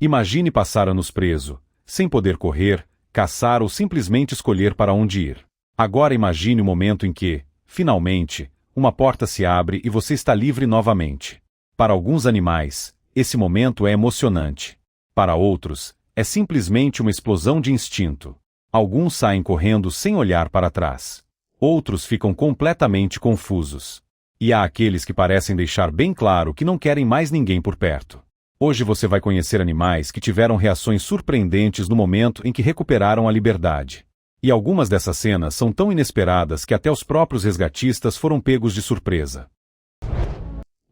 Imagine passar anos preso, sem poder correr, caçar ou simplesmente escolher para onde ir. Agora imagine o momento em que, finalmente, uma porta se abre e você está livre novamente. Para alguns animais, esse momento é emocionante. Para outros, é simplesmente uma explosão de instinto. Alguns saem correndo sem olhar para trás. Outros ficam completamente confusos. E há aqueles que parecem deixar bem claro que não querem mais ninguém por perto. Hoje você vai conhecer animais que tiveram reações surpreendentes no momento em que recuperaram a liberdade. E algumas dessas cenas são tão inesperadas que até os próprios resgatistas foram pegos de surpresa.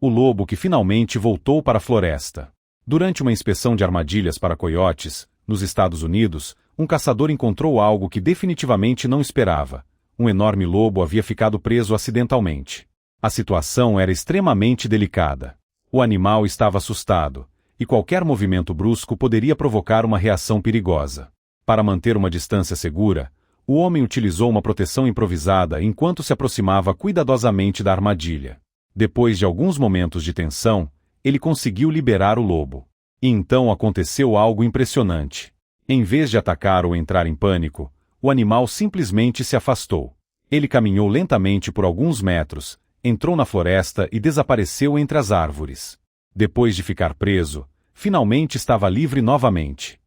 O lobo que finalmente voltou para a floresta. Durante uma inspeção de armadilhas para coiotes, nos Estados Unidos, um caçador encontrou algo que definitivamente não esperava. Um enorme lobo havia ficado preso acidentalmente. A situação era extremamente delicada. O animal estava assustado, e qualquer movimento brusco poderia provocar uma reação perigosa. Para manter uma distância segura, o homem utilizou uma proteção improvisada enquanto se aproximava cuidadosamente da armadilha. Depois de alguns momentos de tensão, ele conseguiu liberar o lobo. E então aconteceu algo impressionante. Em vez de atacar ou entrar em pânico, o animal simplesmente se afastou. Ele caminhou lentamente por alguns metros, entrou na floresta e desapareceu entre as árvores. Depois de ficar preso, finalmente estava livre novamente.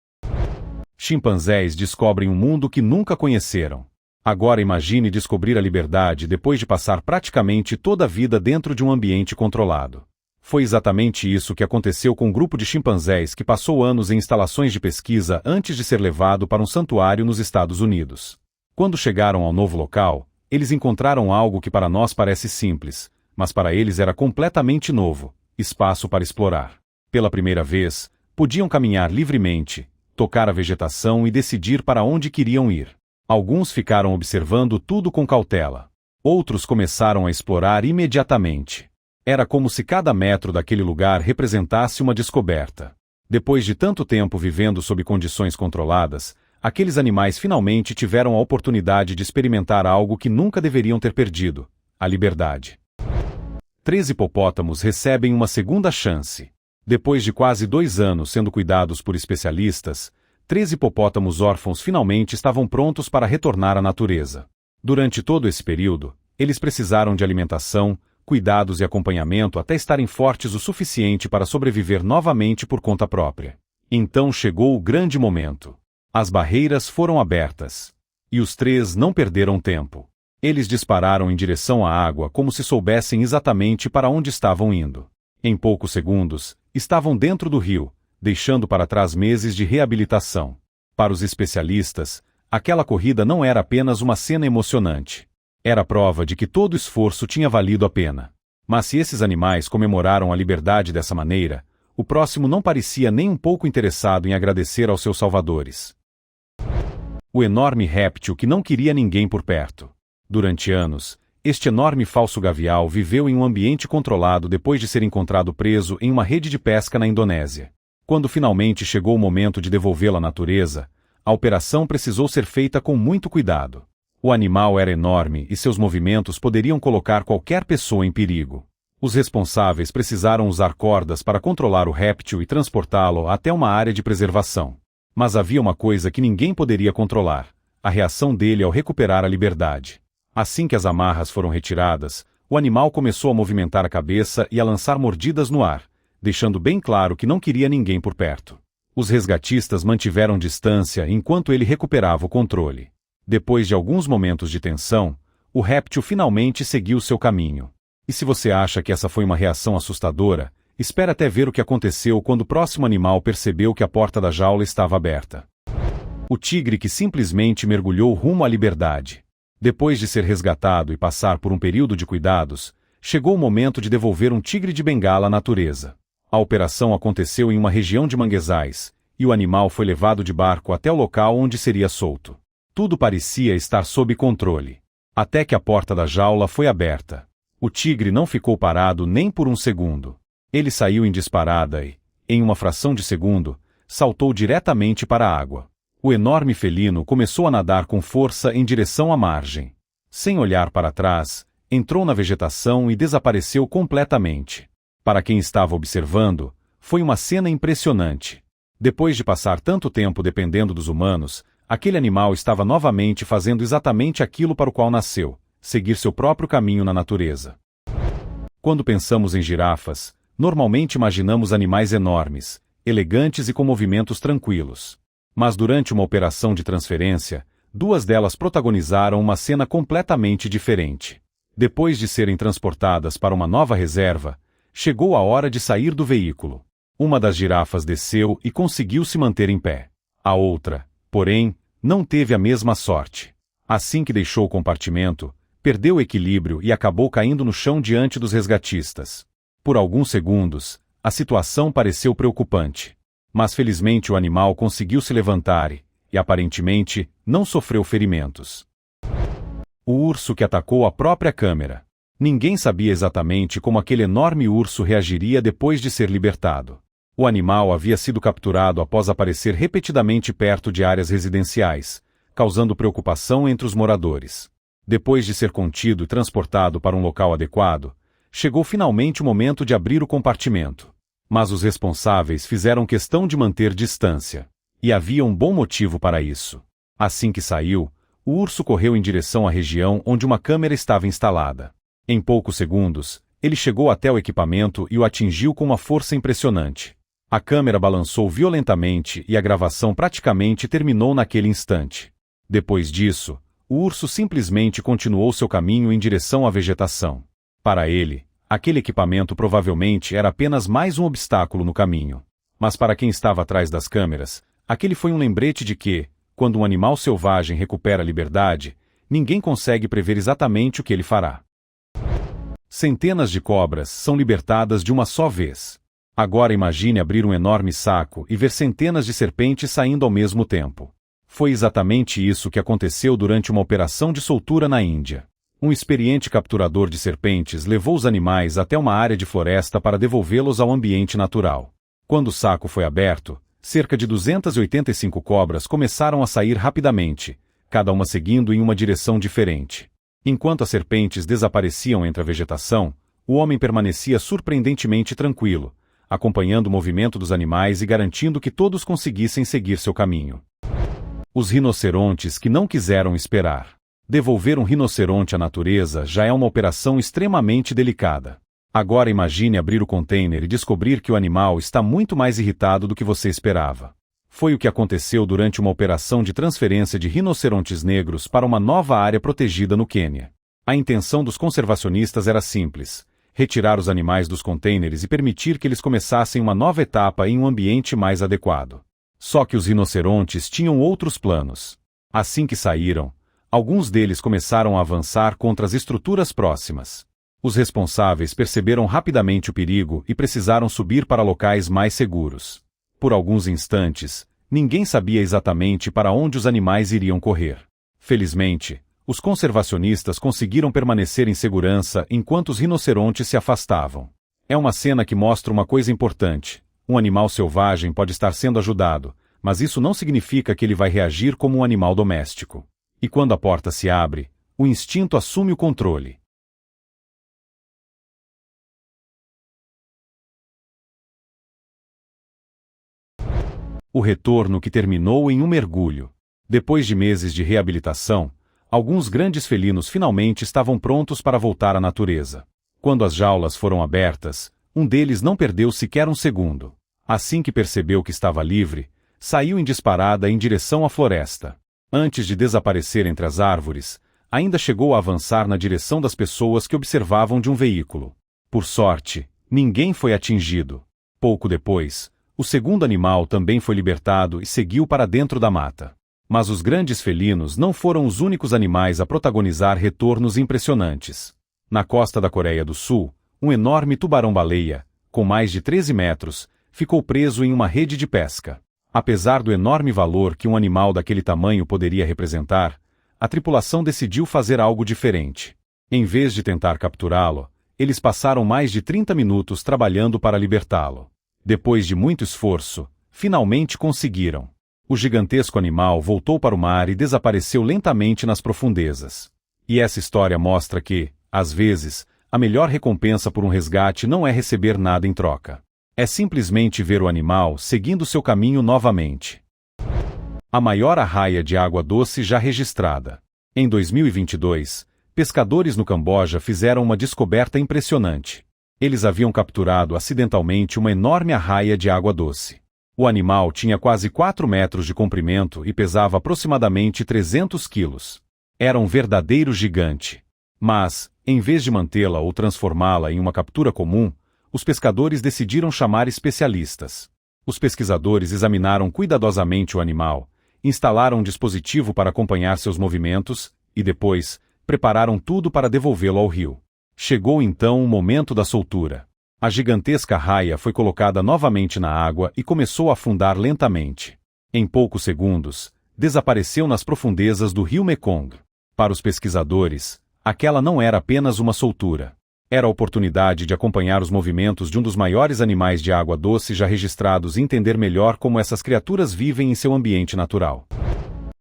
Chimpanzés descobrem um mundo que nunca conheceram. Agora imagine descobrir a liberdade depois de passar praticamente toda a vida dentro de um ambiente controlado. Foi exatamente isso que aconteceu com um grupo de chimpanzés que passou anos em instalações de pesquisa antes de ser levado para um santuário nos Estados Unidos. Quando chegaram ao novo local, eles encontraram algo que para nós parece simples, mas para eles era completamente novo: espaço para explorar. Pela primeira vez, podiam caminhar livremente, tocar a vegetação e decidir para onde queriam ir. Alguns ficaram observando tudo com cautela. Outros começaram a explorar imediatamente. Era como se cada metro daquele lugar representasse uma descoberta. Depois de tanto tempo vivendo sob condições controladas, aqueles animais finalmente tiveram a oportunidade de experimentar algo que nunca deveriam ter perdido: a liberdade. 3 hipopótamos recebem uma segunda chance. Depois de quase 2 anos sendo cuidados por especialistas, 3 hipopótamos órfãos finalmente estavam prontos para retornar à natureza. Durante todo esse período, eles precisaram de alimentação, cuidados e acompanhamento até estarem fortes o suficiente para sobreviver novamente por conta própria. Então chegou o grande momento. As barreiras foram abertas. E os 3 não perderam tempo. Eles dispararam em direção à água como se soubessem exatamente para onde estavam indo. Em poucos segundos, estavam dentro do rio, deixando para trás meses de reabilitação. Para os especialistas, aquela corrida não era apenas uma cena emocionante. Era prova de que todo esforço tinha valido a pena. Mas se esses animais comemoraram a liberdade dessa maneira, o próximo não parecia nem um pouco interessado em agradecer aos seus salvadores. O enorme réptil que não queria ninguém por perto. Durante anos, este enorme falso gavial viveu em um ambiente controlado depois de ser encontrado preso em uma rede de pesca na Indonésia. Quando finalmente chegou o momento de devolvê-lo à natureza, a operação precisou ser feita com muito cuidado. O animal era enorme e seus movimentos poderiam colocar qualquer pessoa em perigo. Os responsáveis precisaram usar cordas para controlar o réptil e transportá-lo até uma área de preservação. Mas havia uma coisa que ninguém poderia controlar: a reação dele ao recuperar a liberdade. Assim que as amarras foram retiradas, o animal começou a movimentar a cabeça e a lançar mordidas no ar, deixando bem claro que não queria ninguém por perto. Os resgatistas mantiveram distância enquanto ele recuperava o controle. Depois de alguns momentos de tensão, o réptil finalmente seguiu seu caminho. E se você acha que essa foi uma reação assustadora, espere até ver o que aconteceu quando o próximo animal percebeu que a porta da jaula estava aberta. O tigre que simplesmente mergulhou rumo à liberdade. Depois de ser resgatado e passar por um período de cuidados, chegou o momento de devolver um tigre de Bengala à natureza. A operação aconteceu em uma região de manguezais, e o animal foi levado de barco até o local onde seria solto. Tudo parecia estar sob controle. Até que a porta da jaula foi aberta. O tigre não ficou parado nem por um segundo. Ele saiu em disparada e, em uma fração de segundo, saltou diretamente para a água. O enorme felino começou a nadar com força em direção à margem. Sem olhar para trás, entrou na vegetação e desapareceu completamente. Para quem estava observando, foi uma cena impressionante. Depois de passar tanto tempo dependendo dos humanos, aquele animal estava novamente fazendo exatamente aquilo para o qual nasceu, seguir seu próprio caminho na natureza. Quando pensamos em girafas, normalmente imaginamos animais enormes, elegantes e com movimentos tranquilos. Mas durante uma operação de transferência, duas delas protagonizaram uma cena completamente diferente. Depois de serem transportadas para uma nova reserva, chegou a hora de sair do veículo. Uma das girafas desceu e conseguiu se manter em pé. A outra, porém, não teve a mesma sorte. Assim que deixou o compartimento, perdeu o equilíbrio e acabou caindo no chão diante dos resgatistas. Por alguns segundos, a situação pareceu preocupante. Mas felizmente o animal conseguiu se levantar e, aparentemente, não sofreu ferimentos. O urso que atacou a própria câmera. Ninguém sabia exatamente como aquele enorme urso reagiria depois de ser libertado. O animal havia sido capturado após aparecer repetidamente perto de áreas residenciais, causando preocupação entre os moradores. Depois de ser contido e transportado para um local adequado, chegou finalmente o momento de abrir o compartimento. Mas os responsáveis fizeram questão de manter distância. E havia um bom motivo para isso. Assim que saiu, o urso correu em direção à região onde uma câmera estava instalada. Em poucos segundos, ele chegou até o equipamento e o atingiu com uma força impressionante. A câmera balançou violentamente e a gravação praticamente terminou naquele instante. Depois disso, o urso simplesmente continuou seu caminho em direção à vegetação. Para ele, aquele equipamento provavelmente era apenas mais um obstáculo no caminho. Mas para quem estava atrás das câmeras, aquele foi um lembrete de que, quando um animal selvagem recupera a liberdade, ninguém consegue prever exatamente o que ele fará. Centenas de cobras são libertadas de uma só vez. Agora imagine abrir um enorme saco e ver centenas de serpentes saindo ao mesmo tempo. Foi exatamente isso que aconteceu durante uma operação de soltura na Índia. Um experiente capturador de serpentes levou os animais até uma área de floresta para devolvê-los ao ambiente natural. Quando o saco foi aberto, cerca de 285 cobras começaram a sair rapidamente, cada uma seguindo em uma direção diferente. Enquanto as serpentes desapareciam entre a vegetação, o homem permanecia surpreendentemente tranquilo, acompanhando o movimento dos animais e garantindo que todos conseguissem seguir seu caminho. Os rinocerontes que não quiseram esperar. Devolver um rinoceronte à natureza já é uma operação extremamente delicada. Agora imagine abrir o container e descobrir que o animal está muito mais irritado do que você esperava. Foi o que aconteceu durante uma operação de transferência de rinocerontes negros para uma nova área protegida no Quênia. A intenção dos conservacionistas era simples: retirar os animais dos containers e permitir que eles começassem uma nova etapa em um ambiente mais adequado. Só que os rinocerontes tinham outros planos. Assim que saíram, alguns deles começaram a avançar contra as estruturas próximas. Os responsáveis perceberam rapidamente o perigo e precisaram subir para locais mais seguros. Por alguns instantes, ninguém sabia exatamente para onde os animais iriam correr. Felizmente, os conservacionistas conseguiram permanecer em segurança enquanto os rinocerontes se afastavam. É uma cena que mostra uma coisa importante: um animal selvagem pode estar sendo ajudado, mas isso não significa que ele vai reagir como um animal doméstico. E quando a porta se abre, o instinto assume o controle. O retorno que terminou em um mergulho. Depois de meses de reabilitação, alguns grandes felinos finalmente estavam prontos para voltar à natureza. Quando as jaulas foram abertas, um deles não perdeu sequer um segundo. Assim que percebeu que estava livre, saiu em disparada em direção à floresta. Antes de desaparecer entre as árvores, ainda chegou a avançar na direção das pessoas que observavam de um veículo. Por sorte, ninguém foi atingido. Pouco depois, o segundo animal também foi libertado e seguiu para dentro da mata. Mas os grandes felinos não foram os únicos animais a protagonizar retornos impressionantes. Na costa da Coreia do Sul, um enorme tubarão-baleia, com mais de 13 metros, ficou preso em uma rede de pesca. Apesar do enorme valor que um animal daquele tamanho poderia representar, a tripulação decidiu fazer algo diferente. Em vez de tentar capturá-lo, eles passaram mais de 30 minutos trabalhando para libertá-lo. Depois de muito esforço, finalmente conseguiram. O gigantesco animal voltou para o mar e desapareceu lentamente nas profundezas. E essa história mostra que, às vezes, a melhor recompensa por um resgate não é receber nada em troca. É simplesmente ver o animal seguindo seu caminho novamente. A maior arraia de água doce já registrada. Em 2022, pescadores no Camboja fizeram uma descoberta impressionante. Eles haviam capturado acidentalmente uma enorme arraia de água doce. O animal tinha quase 4 metros de comprimento e pesava aproximadamente 300 quilos. Era um verdadeiro gigante. Mas, em vez de mantê-la ou transformá-la em uma captura comum, os pescadores decidiram chamar especialistas. Os pesquisadores examinaram cuidadosamente o animal, instalaram um dispositivo para acompanhar seus movimentos e depois prepararam tudo para devolvê-lo ao rio. Chegou então o momento da soltura. A gigantesca arraia foi colocada novamente na água e começou a afundar lentamente. Em poucos segundos, desapareceu nas profundezas do rio Mekong. Para os pesquisadores, aquela não era apenas uma soltura. Era a oportunidade de acompanhar os movimentos de um dos maiores animais de água doce já registrados e entender melhor como essas criaturas vivem em seu ambiente natural.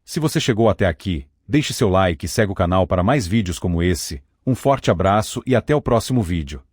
Se você chegou até aqui, deixe seu like e segue o canal para mais vídeos como esse. Um forte abraço e até o próximo vídeo.